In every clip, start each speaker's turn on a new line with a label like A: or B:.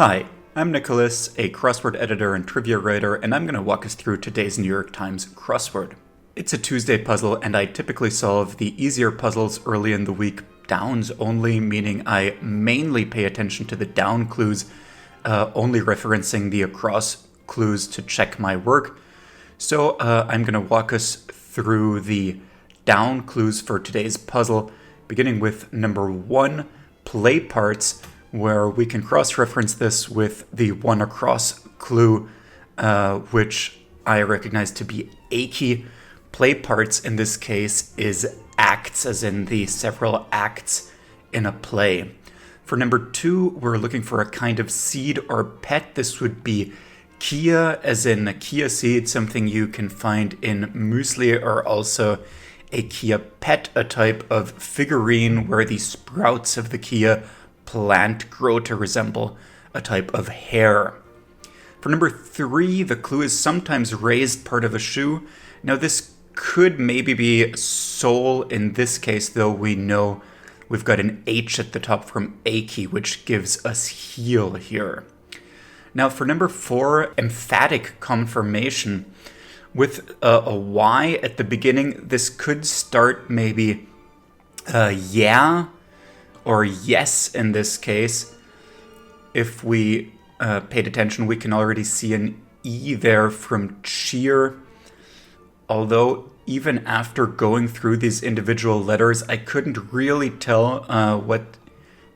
A: Hi, I'm Nicholas, a crossword editor and trivia writer, and I'm going to walk us through today's New York Times crossword. It's a Tuesday puzzle, and I typically solve the easier puzzles early in the week downs only, meaning I mainly pay attention to the down clues, only referencing the across clues to check my work. So I'm going to walk us through the down clues for today's puzzle, beginning with number 1, play parts, where we can cross-reference this with the one across clue, which I recognize to be achy. Play parts in this case is acts, as in the several acts in a play. For number 2, we're looking for a kind of seed or pet. This would be chia, as in a chia seed, something you can find in muesli, or also a chia pet, a type of figurine where the sprouts of the chia plant grow to resemble a type of hair. For number 3, the clue is sometimes raised part of a shoe. Now this could maybe be sole in this case, though we know we've got an H at the top from achy, which gives us heel here. Now for number 4, emphatic confirmation. With a Y at the beginning, this could start maybe yeah, or yes in this case. If we paid attention, we can already see an E there from cheer. Although even after going through these individual letters, I couldn't really tell what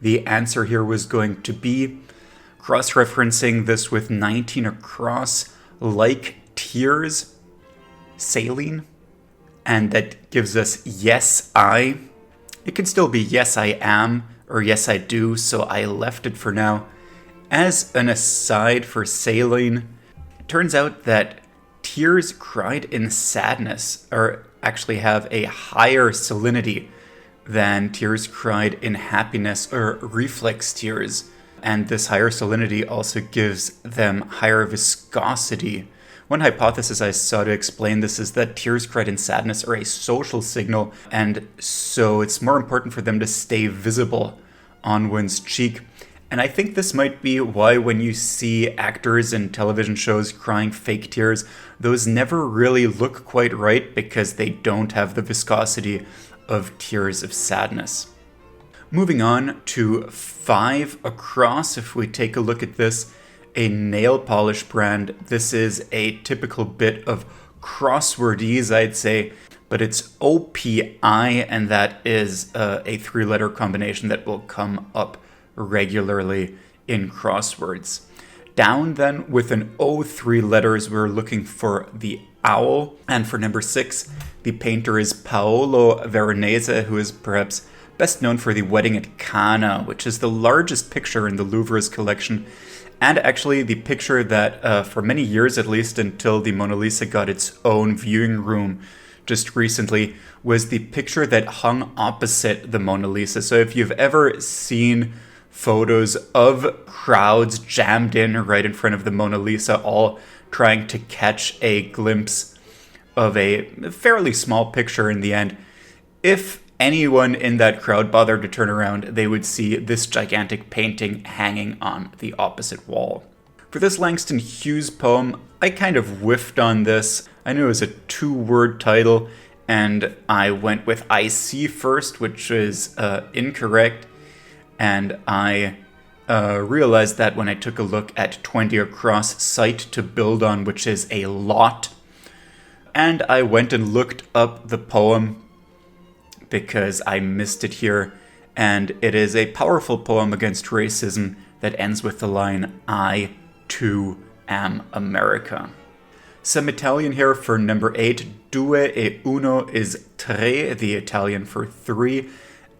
A: the answer here was going to be. Cross-referencing this with 19 across, like tears, saline, and that gives us yes, I. It could still be yes, I am, or yes, I do, so I left it for now. As an aside for saline, it turns out that tears cried in sadness actually have a higher salinity than tears cried in happiness or reflex tears. And this higher salinity also gives them higher viscosity. One hypothesis I saw to explain this is that tears cried in sadness are a social signal, and so it's more important for them to stay visible on one's cheek. And I think this might be why when you see actors in television shows crying fake tears, those never really look quite right because they don't have the viscosity of tears of sadness. Moving on to 5 across, if we take a look at this, a nail polish brand. This is a typical bit of crosswordese, I'd say, but it's OPI, and that is a 3-letter combination that will come up regularly in crosswords. Down then, with an O 3 letters, we're looking for the owl. And for number 6, the painter is Paolo Veronese, who is perhaps best known for the Wedding at Cana, which is the largest picture in the Louvre's collection, and actually the picture that, for many years at least, until the Mona Lisa got its own viewing room just recently, was the picture that hung opposite the Mona Lisa. So if you've ever seen photos of crowds jammed in right in front of the Mona Lisa, all trying to catch a glimpse of a fairly small picture in the end, if anyone in that crowd bothered to turn around, they would see this gigantic painting hanging on the opposite wall. For this Langston Hughes poem, I kind of whiffed on this. I knew it was a 2-word title, and I went with I see first, which is incorrect, and I realized that when I took a look at 20 across, site to build on, which is a lot, and I went and looked up the poem because I missed it here, and it is a powerful poem against racism that ends with the line, I, too, am America. Some Italian here for number 8. Due e uno is tre, the Italian for 3.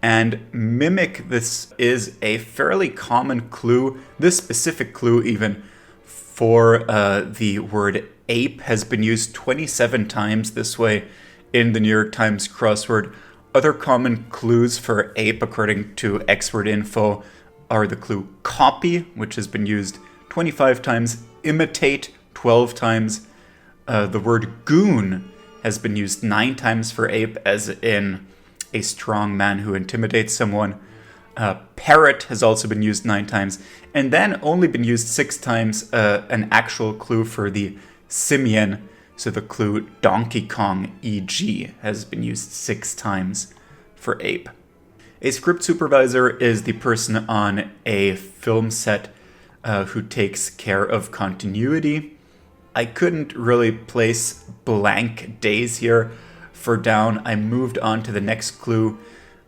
A: And mimic, this is a fairly common clue, this specific clue even, for the word ape has been used 27 times this way in the New York Times crossword. Other common clues for ape, according to Expert Info, are the clue copy, which has been used 25 times, imitate 12 times. The word goon has been used 9 times for ape, as in a strong man who intimidates someone. Parrot has also been used 9 times, and then only been used 6 times an actual clue for the simian. So the clue Donkey Kong EG has been used 6 times for ape. A script supervisor is the person on a film set who takes care of continuity. I couldn't really place blank days here for down. I moved on to the next clue,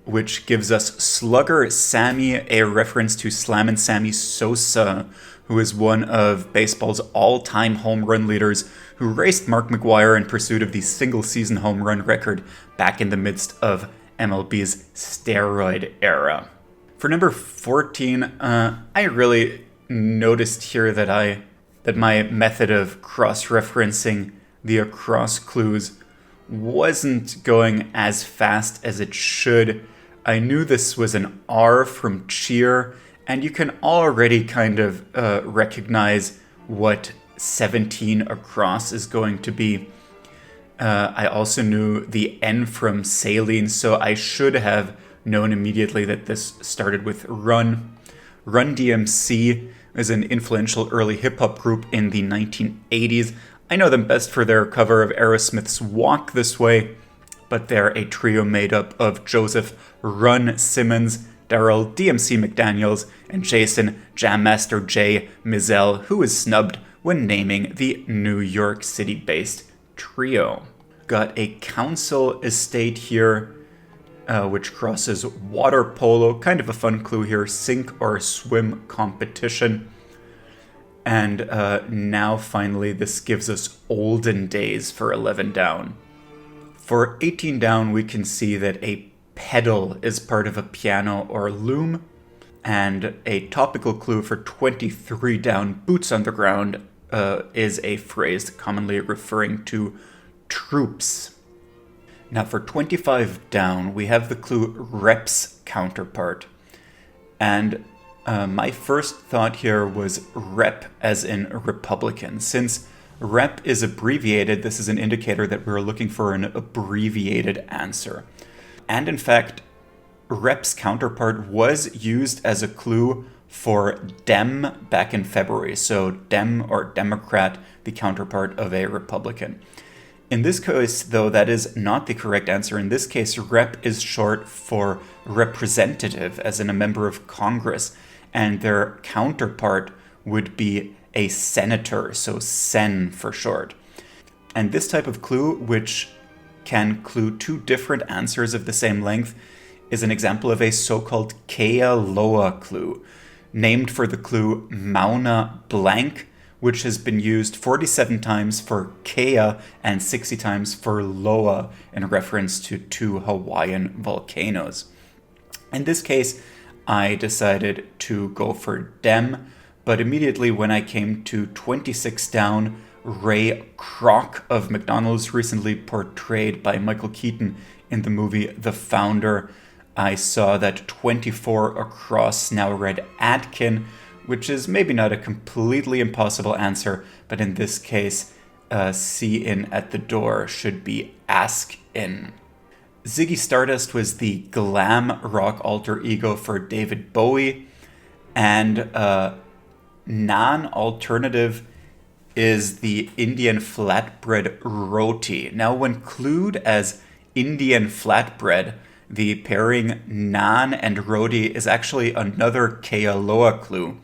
A: which gives us Slugger Sammy, a reference to Slammin' Sammy Sosa, who is one of baseball's all-time home run leaders, who raced Mark McGwire in pursuit of the single-season home run record back in the midst of MLB's steroid era. For number 14, I really noticed here that my method of cross-referencing the across clues wasn't going as fast as it should. I knew this was an R from cheer, and you can already kind of recognize what 17 across is going to be. I also knew the N from saline, so I should have known immediately that this started with Run. Run DMC is an influential early hip-hop group in the 1980s. I know them best for their cover of Aerosmith's Walk This Way, but they're a trio made up of Joseph Run Simmons, Daryl DMC McDaniels, and Jason Jam Master J Mizell, who was snubbed when naming the New York City-based trio. Got a council estate here, which crosses water polo, kind of a fun clue here, sink or swim competition. And now finally this gives us olden days for 11 down. For 18 down, we can see that a pedal is part of a piano or loom, and a topical clue for 23 down, boots on the ground, is a phrase commonly referring to troops. Now for 25 down, we have the clue reps counterpart, and my first thought here was rep as in Republican. Since rep is abbreviated, this is an indicator that we're looking for an abbreviated answer. And in fact, rep's counterpart was used as a clue for Dem back in February. So Dem or Democrat, the counterpart of a Republican. In this case, though, that is not the correct answer. In this case, rep is short for representative, as in a member of Congress, and their counterpart would be a senator, so sen for short. And this type of clue, which can clue 2 different answers of the same length, is an example of a so-called Kea Loa clue, named for the clue Mauna Blank, which has been used 47 times for Kea and 60 times for Loa in reference to 2 Hawaiian volcanoes. In this case, I decided to go for Dem, but immediately when I came to 26 down, Ray Kroc of McDonald's, recently portrayed by Michael Keaton in the movie The Founder, I saw that 24 across now read Atkin, which is maybe not a completely impossible answer, but in this case, see in at the door should be ask in. Ziggy Stardust was the glam rock alter ego for David Bowie, and non-alternative is the Indian flatbread roti. Now, when clued as Indian flatbread, the pairing naan and roti is actually another Kealoha clue,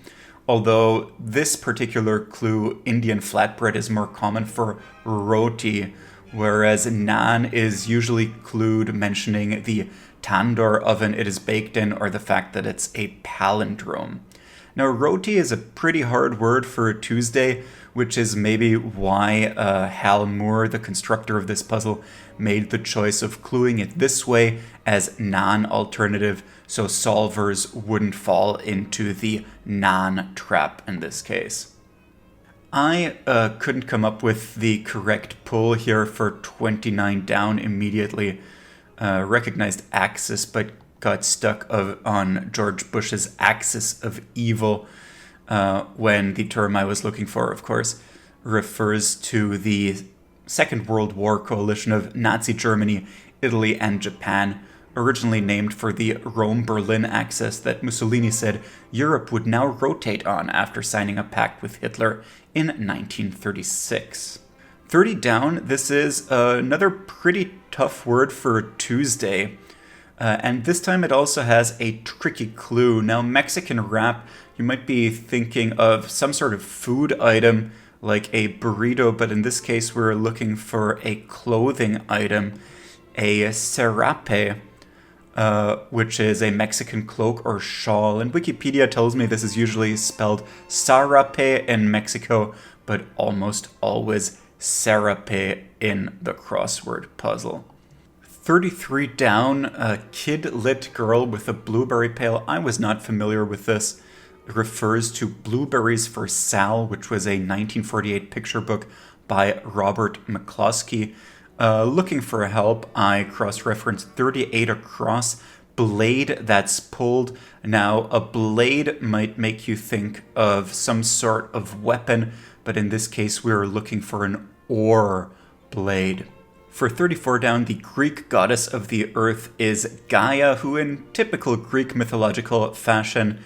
A: although this particular clue, Indian flatbread, is more common for roti, whereas naan is usually clued mentioning the tandoor oven it is baked in or the fact that it's a palindrome. Now, roti is a pretty hard word for a Tuesday, which is maybe why Hal Moore, the constructor of this puzzle, made the choice of cluing it this way as non-alternative, so solvers wouldn't fall into the non-trap in this case. I couldn't come up with the correct pull here for 29 down immediately. Recognized Axis, but got stuck on George Bush's axis of evil, when the term I was looking for, of course, refers to the Second World War coalition of Nazi Germany, Italy, and Japan, originally named for the Rome-Berlin axis that Mussolini said Europe would now rotate on after signing a pact with Hitler in 1936. 30 down, this is another pretty tough word for Tuesday. And this time it also has a tricky clue. Now, Mexican rap, you might be thinking of some sort of food item like a burrito, but in this case we're looking for a clothing item, a serape, which is a Mexican cloak or shawl. And Wikipedia tells me this is usually spelled sarape in Mexico, but almost always serape in the crossword puzzle. 33 down, a kid-lit girl with a blueberry pail. I was not familiar with this. It refers to Blueberries for Sal, which was a 1948 picture book by Robert McCloskey. Looking for help, I cross-referenced 38 across, blade that's pulled. Now, a blade might make you think of some sort of weapon, but in this case, we're looking for an oar blade. For 34 down, the Greek goddess of the earth is Gaia, who in typical Greek mythological fashion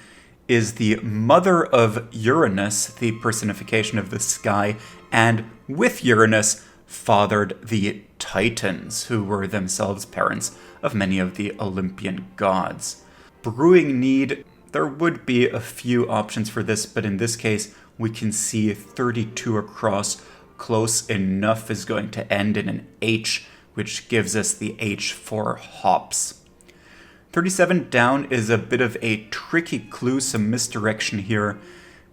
A: is the mother of Uranus, the personification of the sky, and with Uranus fathered the Titans, who were themselves parents of many of the Olympian gods. Brewing need, there would be a few options for this, but in this case, we can see 32 across. Close enough is going to end in an H, which gives us the H for hops. 37 down is a bit of a tricky clue, some misdirection here.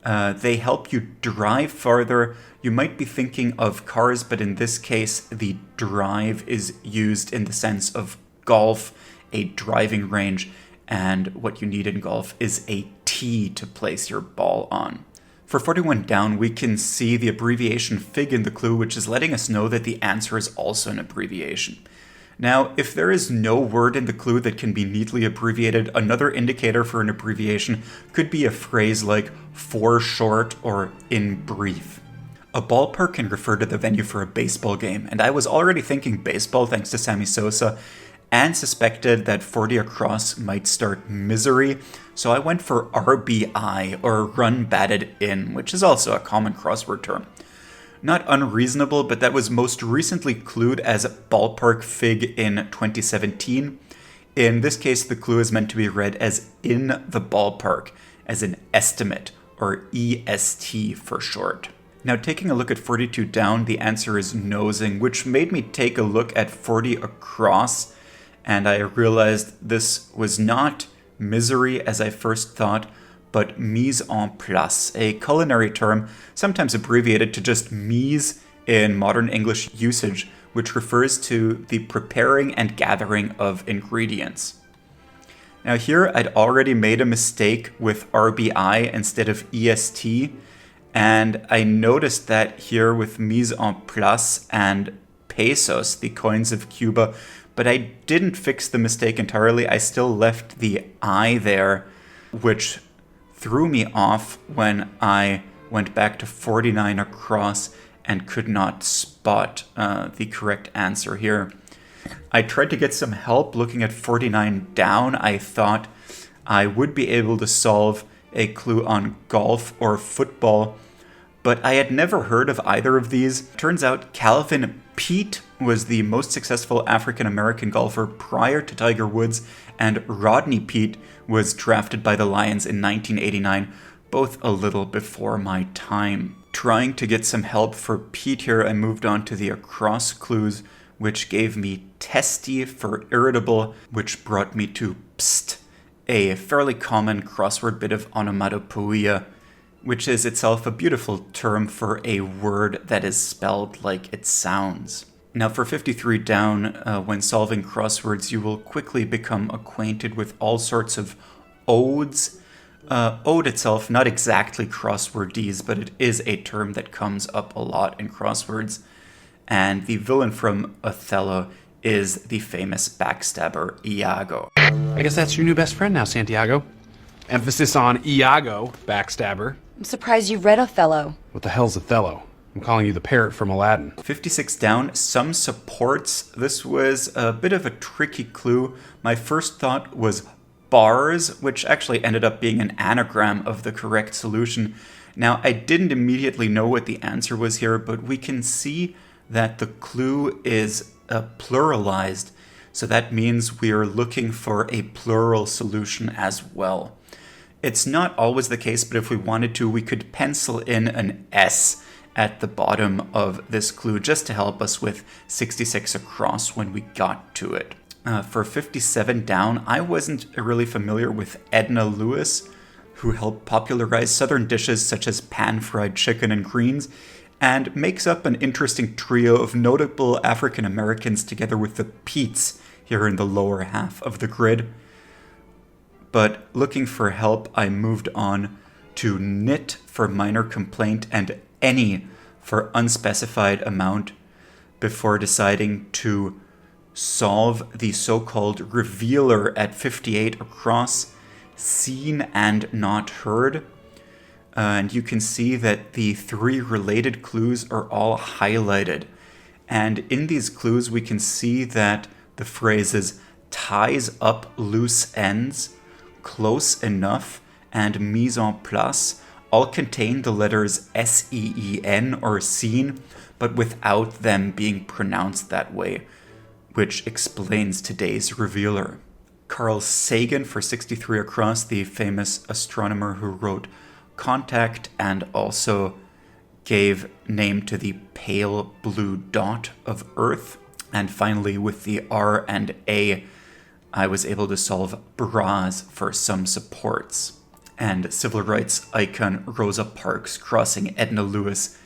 A: They help you drive farther. You might be thinking of cars, but in this case, the drive is used in the sense of golf, a driving range, and what you need in golf is a tee to place your ball on. For 41 down, we can see the abbreviation FIG in the clue, which is letting us know that the answer is also an abbreviation. Now, if there is no word in the clue that can be neatly abbreviated, another indicator for an abbreviation could be a phrase like for short or in brief. A ballpark can refer to the venue for a baseball game, and I was already thinking baseball thanks to Sammy Sosa, and suspected that 40 across might start misery, so I went for RBI, or run batted in, which is also a common crossword term. Not unreasonable, but that was most recently clued as ballpark fig in 2017. In this case, the clue is meant to be read as in the ballpark, as an estimate, or EST for short. Now, taking a look at 42 down, the answer is nosing, which made me take a look at 40 across, and I realized this was not misery as I first thought, but mise en place, a culinary term sometimes abbreviated to just mise in modern English usage, which refers to the preparing and gathering of ingredients. Now here, I'd already made a mistake with RBI instead of EST, and I noticed that here with mise en place and pesos, the coins of Cuba, but I didn't fix the mistake entirely. I still left the I there, which threw me off when I went back to 49 across and could not spot the correct answer here. I tried to get some help looking at 49 down. I thought I would be able to solve a clue on golf or football, but I had never heard of either of these. Turns out Calvin Peete was the most successful African-American golfer prior to Tiger Woods, and Rodney Peete was drafted by the Lions in 1989, both a little before my time. Trying to get some help for Peete here, I moved on to the across clues, which gave me testy for irritable, which brought me to pst, a fairly common crossword bit of onomatopoeia, which is itself a beautiful term for a word that is spelled like it sounds. Now for 53 down, when solving crosswords, you will quickly become acquainted with all sorts of odes. Ode itself, not exactly crosswordese, but it is a term that comes up a lot in crosswords. And the villain from Othello is the famous backstabber Iago.
B: I guess that's your new best friend now, Santiago. Emphasis on Iago, backstabber.
C: I'm surprised you read Othello.
B: What the hell's Othello? I'm calling you the parrot from Aladdin.
A: 56 down, some supports. This was a bit of a tricky clue. My first thought was bars, which actually ended up being an anagram of the correct solution. Now, I didn't immediately know what the answer was here, but we can see that the clue is pluralized. So that means we are looking for a plural solution as well. It's not always the case, but if we wanted to, we could pencil in an S at the bottom of this clue just to help us with 66 across when we got to it. For 57 down, I wasn't really familiar with Edna Lewis, who helped popularize southern dishes such as pan-fried chicken and greens, and makes up an interesting trio of notable African Americans together with the Peets here in the lower half of the grid. But looking for help, I moved on to knit for minor complaint and any for unspecified amount before deciding to solve the so-called revealer at 58 across, seen and not heard. And you can see that the three related clues are all highlighted. And in these clues, we can see that the phrases ties up loose ends, close enough, and mise en place all contain the letters S-E-E-N or seen, but without them being pronounced that way, which explains today's revealer. Carl Sagan for 63 across, the famous astronomer who wrote Contact and also gave name to the pale blue dot of Earth. And finally, with the R and A, I was able to solve bras for some supports. And civil rights icon Rosa Parks crossing Edna Lewis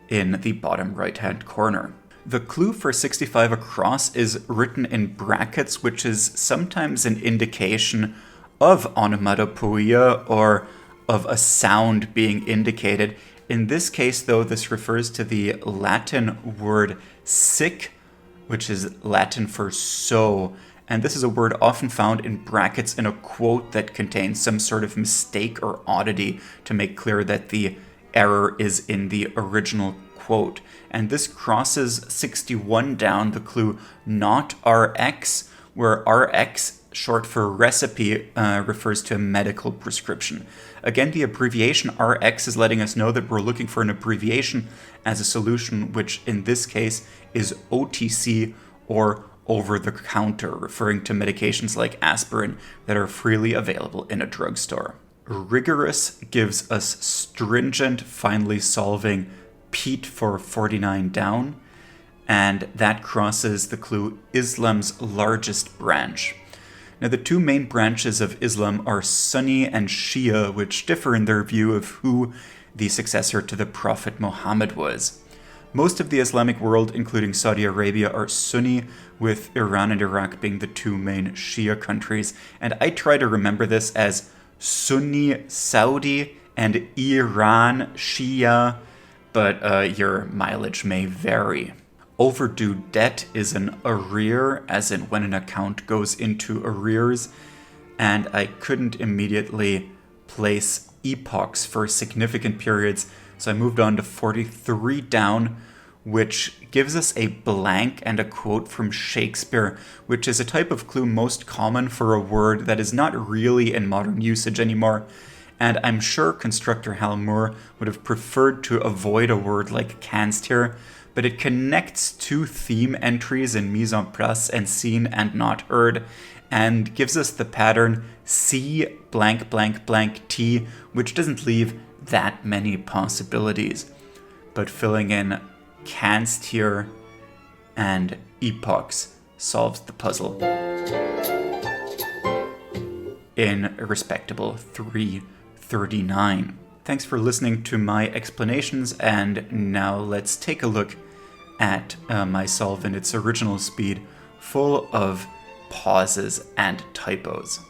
A: in the bottom right-hand corner. The clue for 65 across is written in brackets, which is sometimes an indication of onomatopoeia or of a sound being indicated. In this case, though, this refers to the Latin word sic, which is Latin for so. And this is a word often found in brackets in a quote that contains some sort of mistake or oddity to make clear that the error is in the original quote. And this crosses 61 down, the clue not RX, where RX, short for recipe, refers to a medical prescription. Again, the abbreviation RX is letting us know that we're looking for an abbreviation as a solution, which in this case is OTC or over-the-counter, referring to medications like aspirin that are freely available in a drugstore. Rigorous gives us stringent, finally solving Pete for 49 down, and that crosses the clue Islam's largest branch. Now, the two main branches of Islam are Sunni and Shia, which differ in their view of who the successor to the Prophet Muhammad was. Most of the Islamic world, including Saudi Arabia, are Sunni, with Iran and Iraq being the two main Shia countries. And I try to remember this as Sunni Saudi and Iran Shia, but your mileage may vary. Overdue debt is an arrear, as in when an account goes into arrears, and I couldn't immediately place epochs for significant periods, so I moved on to 43 down, which gives us a blank and a quote from Shakespeare, which is a type of clue most common for a word that is not really in modern usage anymore. And I'm sure constructor Hal Moore would have preferred to avoid a word like canst here, but it connects two theme entries in mise en place and seen and not heard, and gives us the pattern C blank blank blank T, which doesn't leave that many possibilities. But filling in canst here and epochs solves the puzzle in a respectable 339. Thanks for listening to my explanations, and now let's take a look at my solve in its original speed, full of pauses and typos.